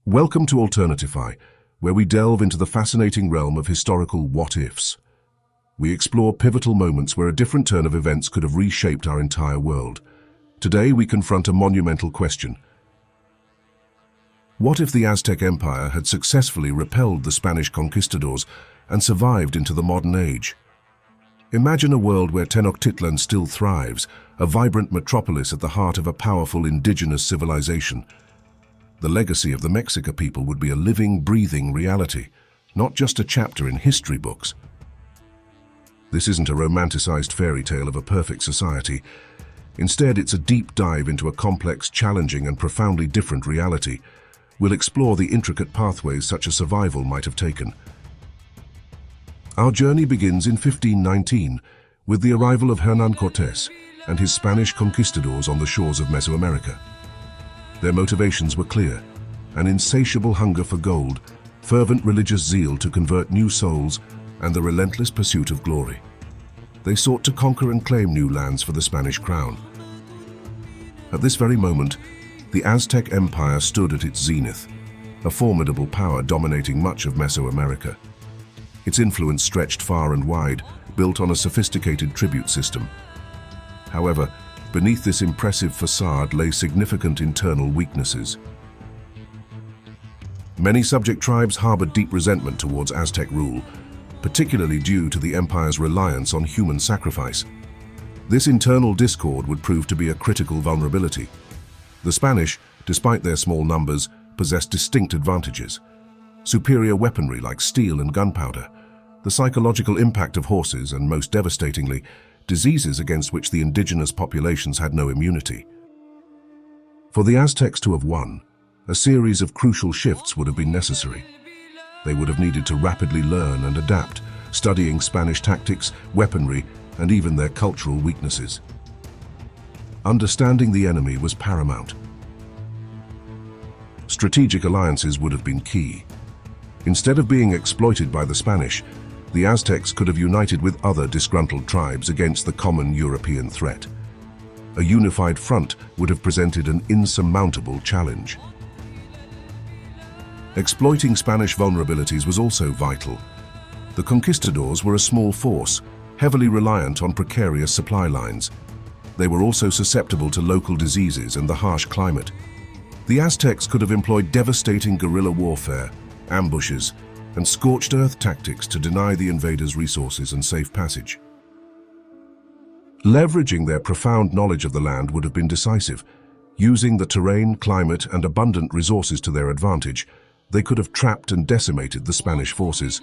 Welcome to Alternatify, where we delve into the fascinating realm of historical what-ifs. We explore pivotal moments where a different turn of events could have reshaped our entire world. Today we confront a monumental question. What if the Aztec Empire had successfully repelled the Spanish conquistadors and survived into the modern age? Imagine a world where Tenochtitlan still thrives, a vibrant metropolis at the heart of a powerful indigenous civilization. The legacy of the Mexica people would be a living, breathing reality, not just a chapter in history books. This isn't a romanticized fairy tale of a perfect society. Instead, it's a deep dive into a complex, challenging, and profoundly different reality. We'll explore the intricate pathways such a survival might have taken. Our journey begins in 1519 with the arrival of Hernán Cortés and his Spanish conquistadors on the shores of Mesoamerica. Their motivations were clear: an insatiable hunger for gold, fervent religious zeal to convert new souls, and the relentless pursuit of glory. They sought to conquer and claim new lands for the Spanish crown. At this very moment, the Aztec Empire stood at its zenith, a formidable power dominating much of Mesoamerica. Its influence stretched far and wide, built on a sophisticated tribute system. However, beneath this impressive facade lay significant internal weaknesses. Many subject tribes harbored deep resentment towards Aztec rule, particularly due to the empire's reliance on human sacrifice. This internal discord would prove to be a critical vulnerability. The Spanish, despite their small numbers, possessed distinct advantages: superior weaponry like steel and gunpowder, the psychological impact of horses, and most devastatingly, diseases against which the indigenous populations had no immunity. For the Aztecs to have won, a series of crucial shifts would have been necessary. They would have needed to rapidly learn and adapt, studying Spanish tactics, weaponry, and even their cultural weaknesses. Understanding the enemy was paramount. Strategic alliances would have been key. Instead of being exploited by the Spanish, the Aztecs could have united with other disgruntled tribes against the common European threat. A unified front would have presented an insurmountable challenge. Exploiting Spanish vulnerabilities was also vital. The conquistadors were a small force, heavily reliant on precarious supply lines. They were also susceptible to local diseases and the harsh climate. The Aztecs could have employed devastating guerrilla warfare, ambushes, and scorched earth tactics to deny the invaders resources and safe passage. Leveraging their profound knowledge of the land would have been decisive. Using the terrain, climate, and abundant resources to their advantage, they could have trapped and decimated the Spanish forces.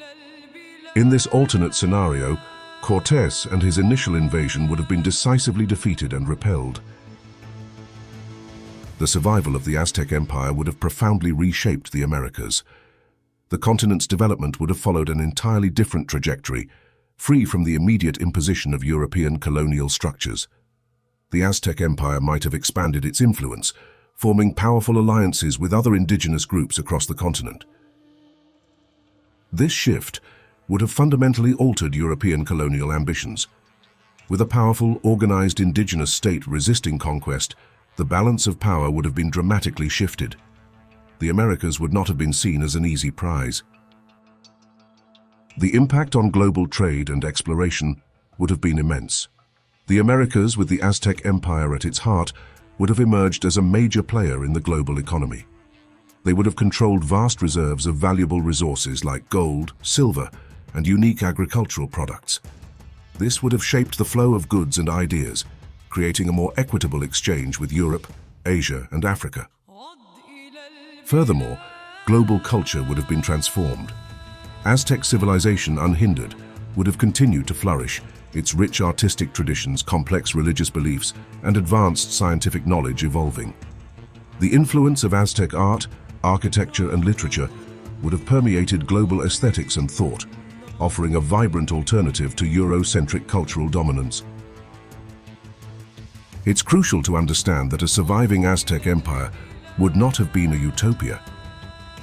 In this alternate scenario, Cortés and his initial invasion would have been decisively defeated and repelled. The survival of the Aztec Empire would have profoundly reshaped the Americas. The continent's development would have followed an entirely different trajectory, free from the immediate imposition of European colonial structures. The Aztec Empire might have expanded its influence, forming powerful alliances with other indigenous groups across the continent. This shift would have fundamentally altered European colonial ambitions. With a powerful, organized indigenous state resisting conquest, the balance of power would have been dramatically shifted. The Americas would not have been seen as an easy prize. The impact on global trade and exploration would have been immense. The Americas, with the Aztec Empire at its heart, would have emerged as a major player in the global economy. They would have controlled vast reserves of valuable resources like gold, silver, and unique agricultural products. This would have shaped the flow of goods and ideas, creating a more equitable exchange with Europe, Asia, and Africa. Furthermore, global culture would have been transformed. Aztec civilization, unhindered, would have continued to flourish, its rich artistic traditions, complex religious beliefs, and advanced scientific knowledge evolving. The influence of Aztec art, architecture, and literature would have permeated global aesthetics and thought, offering a vibrant alternative to Eurocentric cultural dominance. It's crucial to understand that a surviving Aztec empire would not have been a utopia.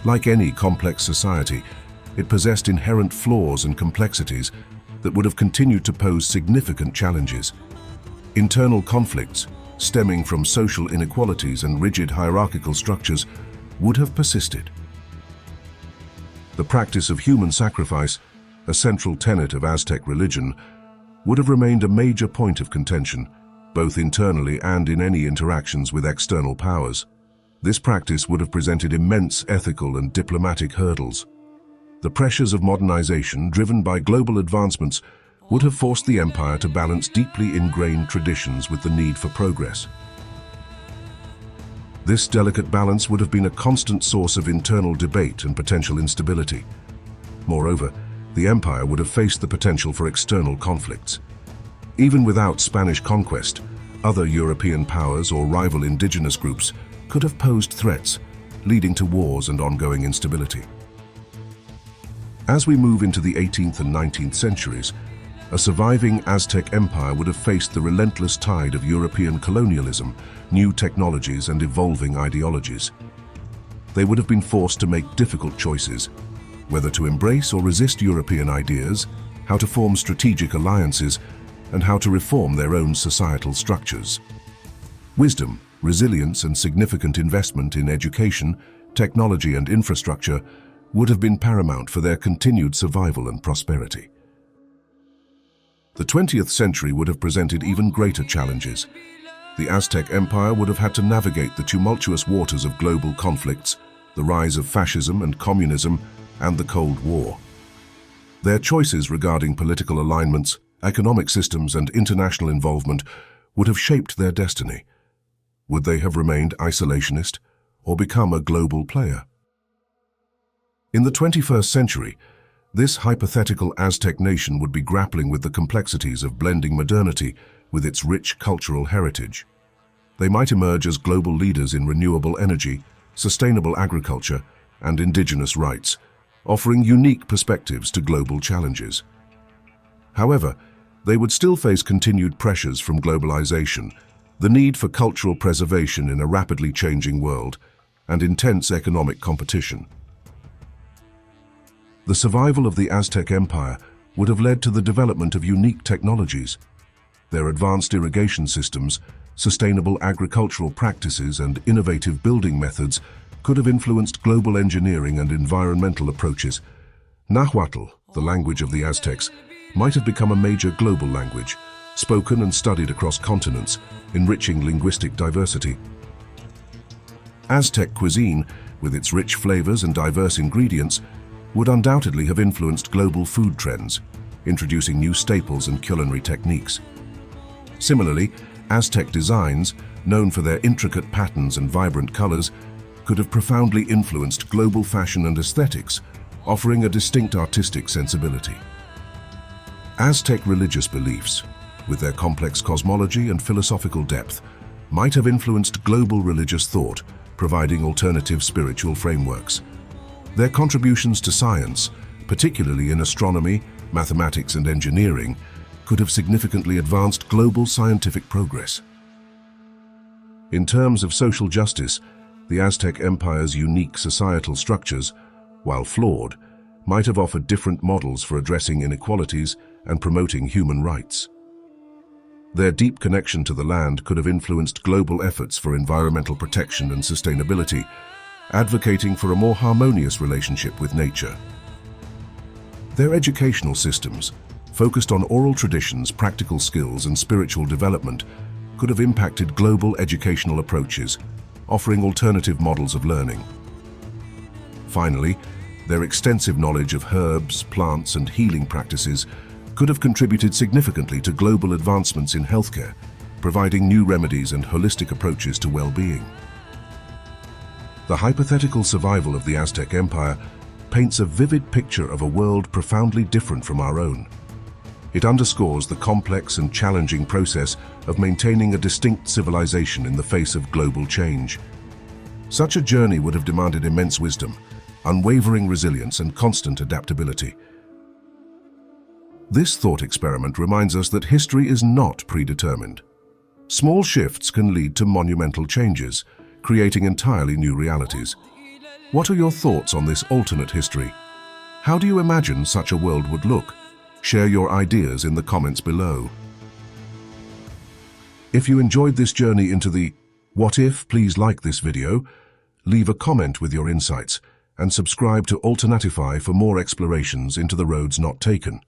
Like any complex society, it possessed inherent flaws and complexities that would have continued to pose significant challenges. Internal conflicts, stemming from social inequalities and rigid hierarchical structures, would have persisted, The practice of human sacrifice, a central tenet of Aztec religion, would have remained a major point of contention, both internally and in any interactions with external powers. This practice would have presented immense ethical and diplomatic hurdles. The pressures of modernization, driven by global advancements, would have forced the empire to balance deeply ingrained traditions with the need for progress. This delicate balance would have been a constant source of internal debate and potential instability. Moreover, the empire would have faced the potential for external conflicts. Even without Spanish conquest, other European powers or rival indigenous groups could have posed threats, leading to wars and ongoing instability. As we move into the 18th and 19th centuries, a surviving Aztec empire would have faced the relentless tide of European colonialism, new technologies, and evolving ideologies. They would have been forced to make difficult choices, whether to embrace or resist European ideas, how to form strategic alliances, and how to reform their own societal structures. Wisdom, resilience, and significant investment in education, technology, and infrastructure would have been paramount for their continued survival and prosperity. The 20th century would have presented even greater challenges. The Aztec Empire would have had to navigate the tumultuous waters of global conflicts, the rise of fascism and communism, and the Cold War. Their choices regarding political alignments, economic systems, and international involvement would have shaped their destiny. Would they have remained isolationist or become a global player? In the 21st century, this hypothetical Aztec nation would be grappling with the complexities of blending modernity with its rich cultural heritage. They might emerge as global leaders in renewable energy, sustainable agriculture, and indigenous rights, offering unique perspectives to global challenges. However, they would still face continued pressures from globalization, the need for cultural preservation in a rapidly changing world, and intense economic competition. The survival of the Aztec Empire would have led to the development of unique technologies. Their advanced irrigation systems, sustainable agricultural practices, and innovative building methods could have influenced global engineering and environmental approaches. Nahuatl, the language of the Aztecs, might have become a major global language, spoken and studied across continents, enriching linguistic diversity. Aztec cuisine, with its rich flavors and diverse ingredients, would undoubtedly have influenced global food trends, introducing new staples and culinary techniques. Similarly, Aztec designs, known for their intricate patterns and vibrant colors, could have profoundly influenced global fashion and aesthetics, offering a distinct artistic sensibility. Aztec religious beliefs, with their complex cosmology and philosophical depth, might have influenced global religious thought, providing alternative spiritual frameworks. Their contributions to science, particularly in astronomy, mathematics, and engineering, could have significantly advanced global scientific progress. In terms of social justice, the Aztec Empire's unique societal structures, while flawed, might have offered different models for addressing inequalities and promoting human rights. Their deep connection to the land could have influenced global efforts for environmental protection and sustainability, advocating for a more harmonious relationship with nature. Their educational systems, focused on oral traditions, practical skills, and spiritual development, could have impacted global educational approaches, offering alternative models of learning. Finally, their extensive knowledge of herbs, plants, and healing practices could have contributed significantly to global advancements in healthcare, providing new remedies and holistic approaches to well-being. The hypothetical survival of the Aztec Empire paints a vivid picture of a world profoundly different from our own. It underscores the complex and challenging process of maintaining a distinct civilization in the face of global change. Such a journey would have demanded immense wisdom, unwavering resilience, and constant adaptability. This thought experiment reminds us that history is not predetermined. Small shifts can lead to monumental changes, creating entirely new realities. What are your thoughts on this alternate history? How do you imagine such a world would look? Share your ideas in the comments below. If you enjoyed this journey into the what if, please like this video, leave a comment with your insights, and subscribe to Alternatify for more explorations into the roads not taken.